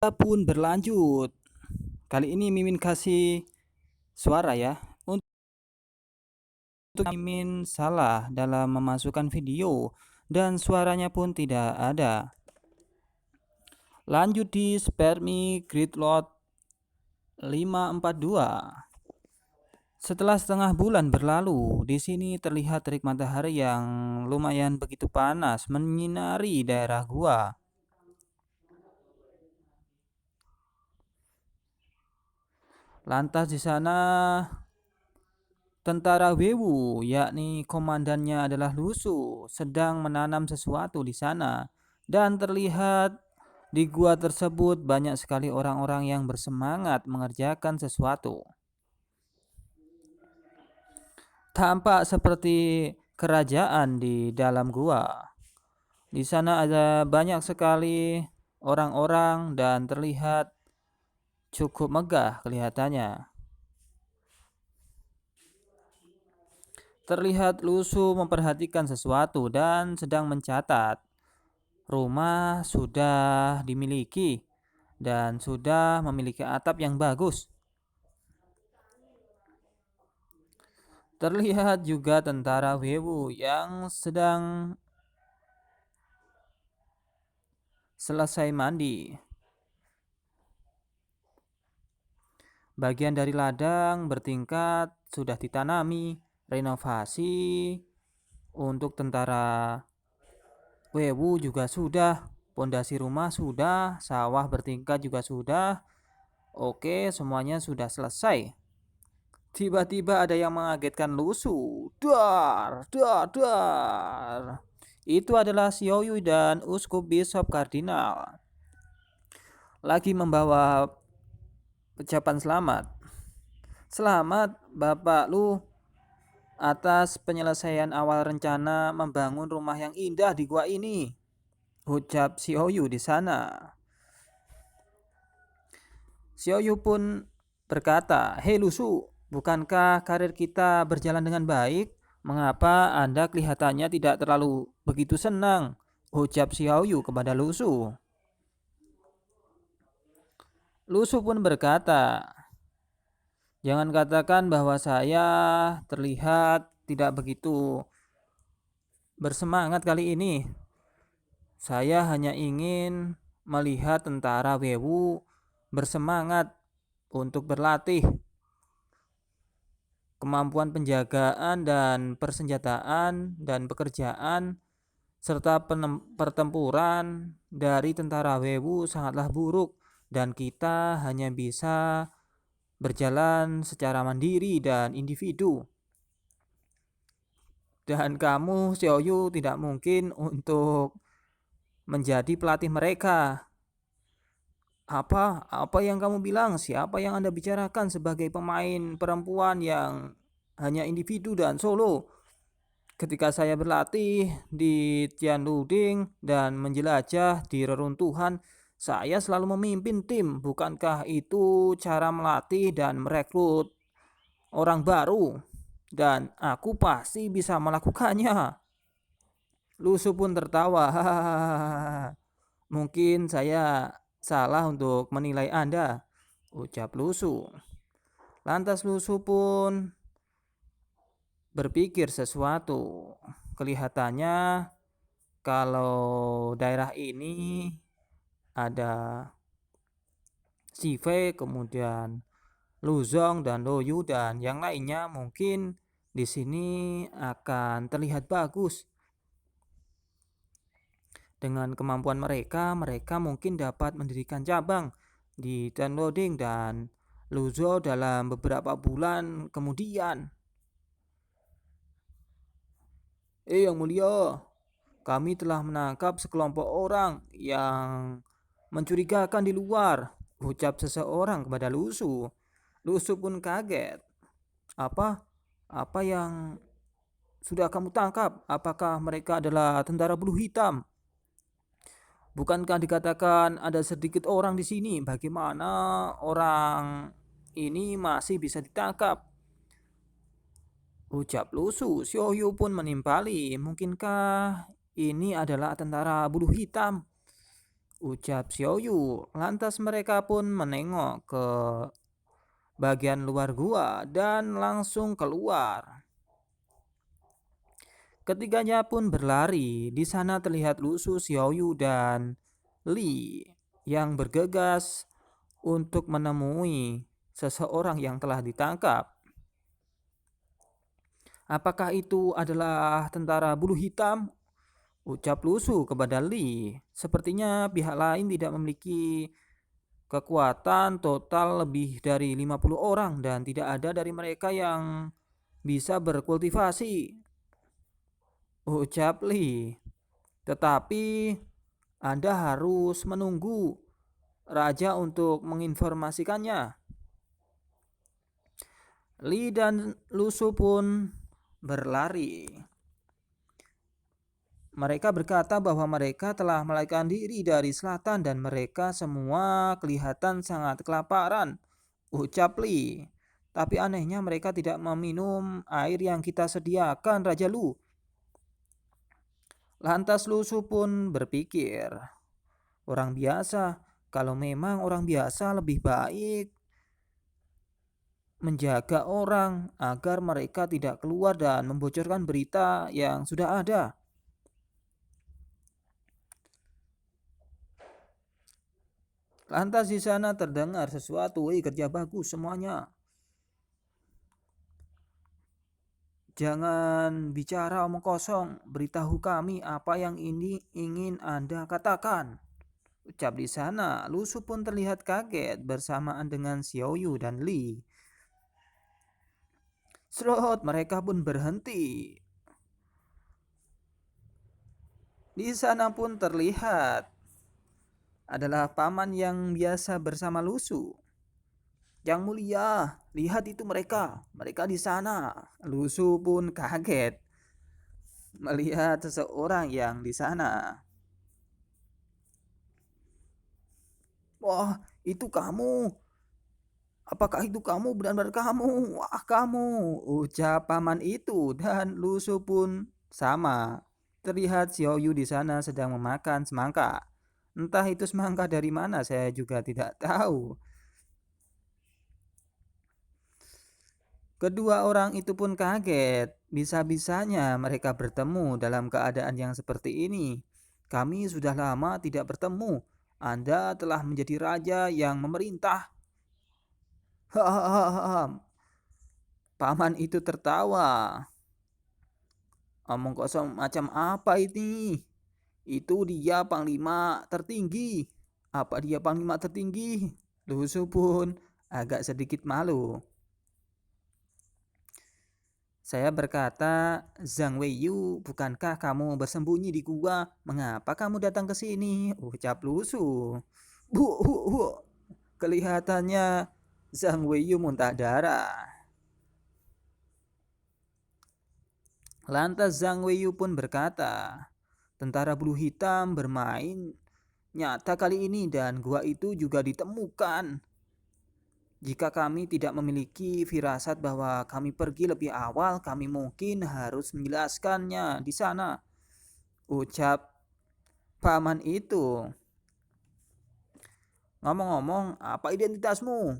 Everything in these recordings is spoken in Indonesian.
Pun berlanjut. Kali ini Mimin kasih suara ya. Untuk Mimin salah dalam memasukkan video dan suaranya pun tidak ada. Lanjut di Spermi Gridload 542. Setelah setengah bulan berlalu, di sini terlihat terik matahari yang lumayan begitu panas menyinari daerah gua. Lantas di sana tentara Wewu, yakni komandannya adalah Lusu, sedang menanam sesuatu di sana. Dan terlihat di gua tersebut banyak sekali orang-orang yang bersemangat mengerjakan sesuatu. Tampak seperti kerajaan di dalam gua. Di sana ada banyak sekali orang-orang dan terlihat cukup megah kelihatannya. Terlihat Lusu memperhatikan sesuatu dan sedang mencatat. Rumah sudah dimiliki dan sudah memiliki atap yang bagus. Terlihat juga tentara Wewu yang sedang selesai mandi. Bagian dari ladang bertingkat sudah ditanami, renovasi untuk tentara Wewu juga sudah, pondasi rumah sudah, sawah bertingkat juga sudah. Oke, semuanya sudah selesai. Tiba-tiba ada yang mengagetkan Lusu. Dar, dar, dar. Itu adalah Xiaoyu dan Uskup Bishop Kardinal. Lagi membawa ucapan selamat. Selamat Bapak Lu atas penyelesaian awal rencana membangun rumah yang indah di gua ini. Ucap Xiaoyu di sana. Xiaoyu pun berkata, "Hei Lusu, bukankah karir kita berjalan dengan baik? Mengapa Anda kelihatannya tidak terlalu begitu senang?" Ucap Xiaoyu kepada Lusu. Lusu pun berkata, "Jangan katakan bahwa saya terlihat tidak begitu bersemangat kali ini. Saya hanya ingin melihat tentara Wewu bersemangat untuk berlatih. Kemampuan penjagaan dan persenjataan dan pekerjaan serta pertempuran dari tentara Wewu sangatlah buruk dan kita hanya bisa berjalan secara mandiri dan individu. Dan kamu, Xiaoyu, tidak mungkin untuk menjadi pelatih mereka. Apa yang kamu bilang? Siapa yang Anda bicarakan sebagai pemain perempuan yang hanya individu dan solo? Ketika saya berlatih di Tianluding dan menjelajah di reruntuhan, saya selalu memimpin tim. Bukankah itu cara melatih dan merekrut orang baru? Dan aku pasti bisa melakukannya." Lusu pun tertawa. "Hahaha. Mungkin saya salah untuk menilai Anda," ucap Lusu. Lantas Lusu pun berpikir sesuatu. Kelihatannya kalau daerah ini ada Sive, kemudian Luzong dan Loyu dan yang lainnya, mungkin di sini akan terlihat bagus. Dengan kemampuan mereka mungkin dapat mendirikan cabang di Tenloding dan Luzhou dalam beberapa bulan kemudian. Yang mulia, kami telah menangkap sekelompok orang yang mencurigakan di luar," ucap seseorang kepada Lusu. Lusu pun kaget. Apa? Apa yang sudah kamu tangkap? Apakah mereka adalah tentara bulu hitam? Bukankah dikatakan ada sedikit orang di sini? Bagaimana orang ini masih bisa ditangkap? Ucap Lusu. Xiaoyu pun menimpali. Mungkinkah ini adalah tentara bulu hitam? ucap Xiaoyu. Lantas mereka pun menengok ke bagian luar gua dan langsung keluar. Ketiganya pun berlari. Di sana terlihat Lu Su, Xiaoyu, dan Li yang bergegas untuk menemui seseorang yang telah ditangkap. Apakah itu adalah tentara bulu hitam? Ucap Lu Su kepada Li. Sepertinya pihak lain tidak memiliki kekuatan total lebih dari 50 orang dan tidak ada dari mereka yang bisa berkultivasi. Ucap Li. Tetapi Anda harus menunggu raja untuk menginformasikannya. Li dan Lu Su pun berlari. Mereka berkata bahwa mereka telah melarikan diri dari selatan dan mereka semua kelihatan sangat kelaparan. Ucap Li. Tapi anehnya mereka tidak meminum air yang kita sediakan, Raja Lu. Lantas Lu Su pun berpikir, orang biasa, kalau memang orang biasa lebih baik menjaga orang agar mereka tidak keluar dan membocorkan berita yang sudah ada. Lantas di sana terdengar sesuatu, kerja bagus semuanya. Jangan bicara omong kosong, beritahu kami apa yang ini ingin Anda katakan. Ucap di sana, Lu Su pun terlihat kaget bersamaan dengan Xiaoyu dan Li. Serot, mereka pun berhenti. Di sana pun terlihat adalah paman yang biasa bersama Lu Su. Yang mulia, lihat itu mereka di sana. Lu Su pun kaget melihat seseorang yang di sana. Wah, itu kamu. Apakah itu kamu, benar-benar kamu? Wah, kamu, ucap paman itu, dan Lu Su pun sama. Terlihat Xiaoyu di sana sedang memakan semangka. Entah itu semangka dari mana, saya juga tidak tahu. Kedua orang itu pun kaget. Bisa-bisanya mereka bertemu dalam keadaan yang seperti ini. Kami sudah lama tidak bertemu. Anda telah menjadi raja yang memerintah. Hahaha. Paman itu tertawa. Omong kosong macam apa ini? Itu dia panglima tertinggi. Apa dia panglima tertinggi? Lu Su pun agak sedikit malu. Saya berkata, Zhang Weiyu, bukankah kamu bersembunyi di gua? Mengapa kamu datang ke sini? Ucap Lu Su. Bu. Kelihatannya Zhang Weiyu muntah darah. Lantas Zhang Weiyu pun berkata, tentara bulu hitam bermain nyata kali ini dan gua itu juga ditemukan. Jika kami tidak memiliki firasat bahwa kami pergi lebih awal, kami mungkin harus menjelaskannya di sana. Ucap paman itu. Ngomong-ngomong, apa identitasmu?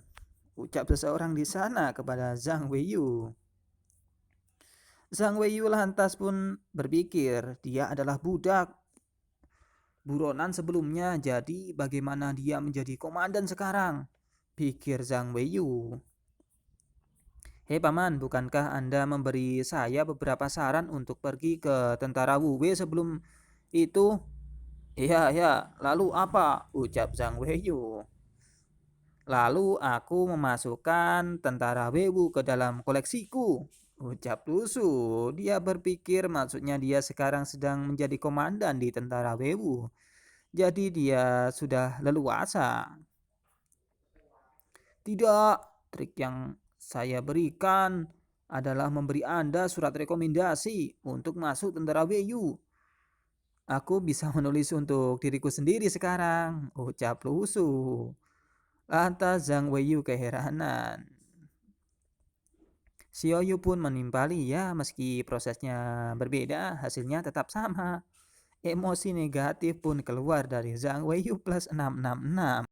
Ucap seseorang di sana kepada Zhang Weiyu. Zhang Weiyu lantas pun berpikir, dia adalah budak buronan sebelumnya, jadi bagaimana dia menjadi komandan sekarang? Pikir Zhang Weiyu. Hei paman, bukankah Anda memberi saya beberapa saran untuk pergi ke tentara Wu Wei sebelum itu? Iya, lalu apa? Ucap Zhang Weiyu. Lalu aku memasukkan tentara Wu ke dalam koleksiku. Ucap Lu Su. Dia berpikir maksudnya dia sekarang sedang menjadi komandan di tentara Wu. Jadi dia sudah leluasa. Tidak, trik yang saya berikan adalah memberi Anda surat rekomendasi untuk masuk tentara WU. Aku bisa menulis untuk diriku sendiri sekarang, ucap Lu Su. Lantas Zhang Weiyu keheranan. Xiaoyu pun menimpali, ya meski prosesnya berbeda, hasilnya tetap sama. Emosi negatif pun keluar dari Zhang Weiyu plus 666.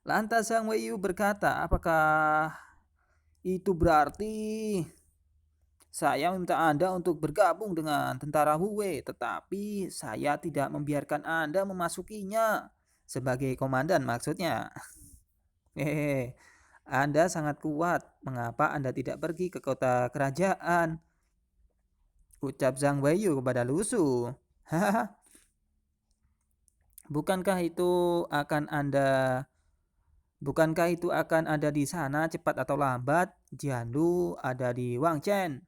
Lantas Zhang Weiyu berkata, apakah itu berarti saya meminta Anda untuk bergabung dengan tentara Wu-Wei, tetapi saya tidak membiarkan Anda memasukinya sebagai komandan maksudnya. Hehehe, Anda sangat kuat. Mengapa Anda tidak pergi ke kota kerajaan? Ucap Zhang Weiyu kepada Lu Su. Hahaha, bukankah itu akan Anda bukankah itu akan ada di sana cepat atau lambat? Jianlu ada di Wangchen.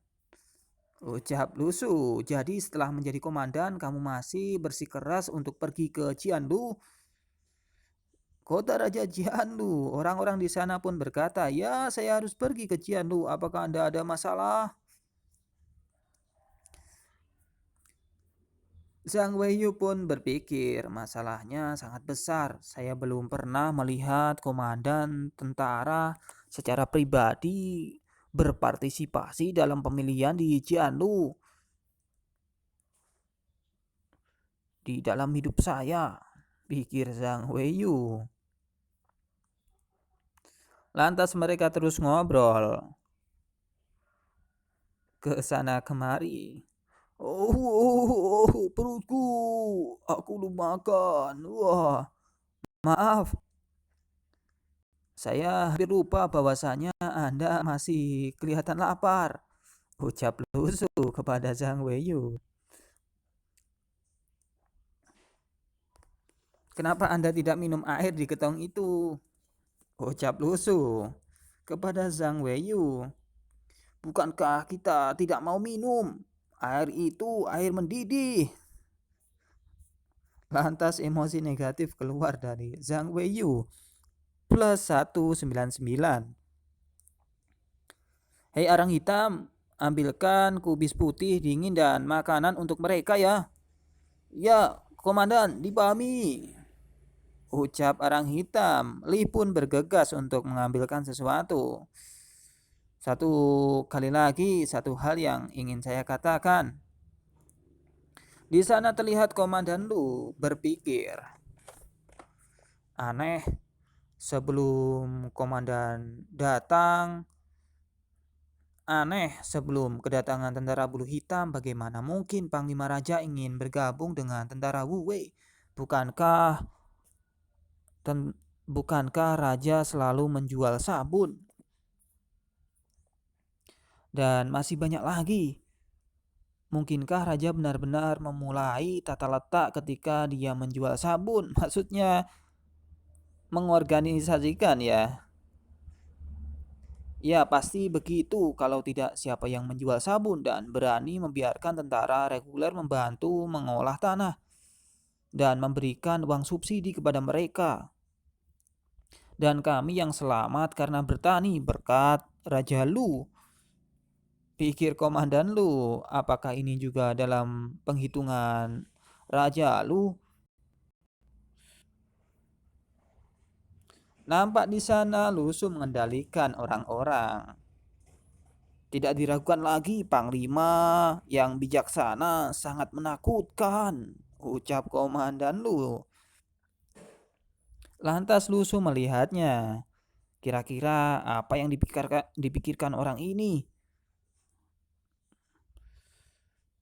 Ucap Lu Su. Jadi setelah menjadi komandan kamu masih bersikeras untuk pergi ke Jianlu, kota Raja Jianlu. Orang-orang di sana pun berkata, ya saya harus pergi ke Jianlu. Apakah Anda ada masalah? Zhang Weiyu pun berpikir, masalahnya sangat besar. Saya belum pernah melihat komandan tentara secara pribadi berpartisipasi dalam pemilihan di Jianlu di dalam hidup saya, pikir Zhang Weiyu. Lantas mereka terus ngobrol ke sana kemari. Perutku, aku belum makan. Wah, maaf, saya hampir lupa bahwasanya Anda masih kelihatan lapar. Ucap Lu Su kepada Zhang Weiyu. Kenapa Anda tidak minum air di ketong itu? Ucap Lu Su kepada Zhang Weiyu. Bukankah kita tidak mau minum? Air itu air mendidih. Lantas emosi negatif keluar dari Zhang Weiyu plus 199. Hei arang hitam, ambilkan kubis putih dingin dan makanan untuk mereka ya. Ya, komandan, dipahami. Ucap arang hitam. Li pun bergegas untuk mengambilkan sesuatu. Satu kali lagi, satu hal yang ingin saya katakan. Di sana terlihat komandan Lu berpikir, aneh, sebelum komandan datang, aneh, sebelum kedatangan tentara bulu hitam, bagaimana mungkin Panglima Raja ingin bergabung dengan tentara Wu Wei? Bukankah bukankah Raja selalu menjual sabun? Dan masih banyak lagi. Mungkinkah Raja benar-benar memulai tata letak ketika dia menjual sabun? Maksudnya mengorganisasikan ya. Ya pasti begitu, kalau tidak siapa yang menjual sabun dan berani membiarkan tentara reguler membantu mengolah tanah dan memberikan uang subsidi kepada mereka. Dan kami yang selamat karena bertani berkat Raja Lu. Pikir Komandan Lu, apakah ini juga dalam penghitungan Raja Lu? Nampak di sana Lu Su mengendalikan orang-orang. Tidak diragukan lagi, Panglima yang bijaksana sangat menakutkan, ucap Komandan Lu. Lantas Lu Su melihatnya. Kira-kira apa yang dipikirkan orang ini?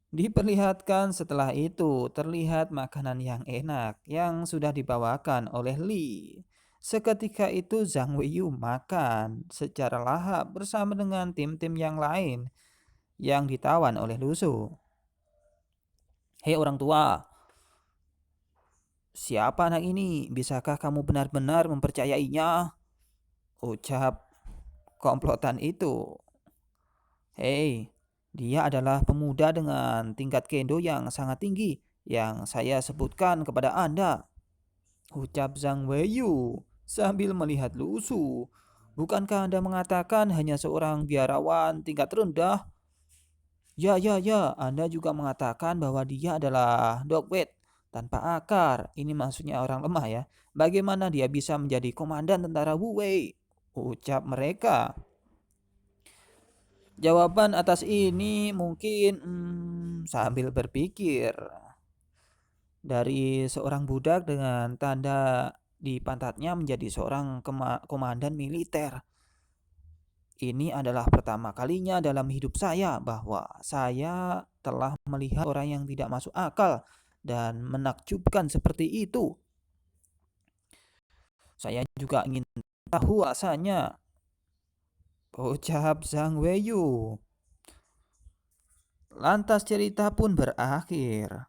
Diperlihatkan setelah itu terlihat makanan yang enak yang sudah dibawakan oleh Li. Seketika itu Zhang Weiyu makan secara lahap bersama dengan tim-tim yang lain yang ditawan oleh Lu Su. Hei orang tua, siapa anak ini? Bisakah kamu benar-benar mempercayainya? Ucap komplotan itu. Hei, dia adalah pemuda dengan tingkat kendo yang sangat tinggi yang saya sebutkan kepada Anda. Ucap Zhang Weiyu sambil melihat Lu Su. Bukankah Anda mengatakan hanya seorang biarawan tingkat rendah? Ya, Anda juga mengatakan bahwa dia adalah dogwet tanpa akar. Ini maksudnya orang lemah ya. Bagaimana dia bisa menjadi komandan tentara Wu Wei? Ucap mereka. Jawaban atas ini mungkin sambil berpikir. Dari seorang budak dengan tanda di pantatnya menjadi seorang komandan militer. Ini adalah pertama kalinya dalam hidup saya bahwa saya telah melihat orang yang tidak masuk akal dan menakjubkan seperti itu. Saya juga ingin tahu rasanya, ucap Zhang Weiyu. Lantas cerita pun berakhir.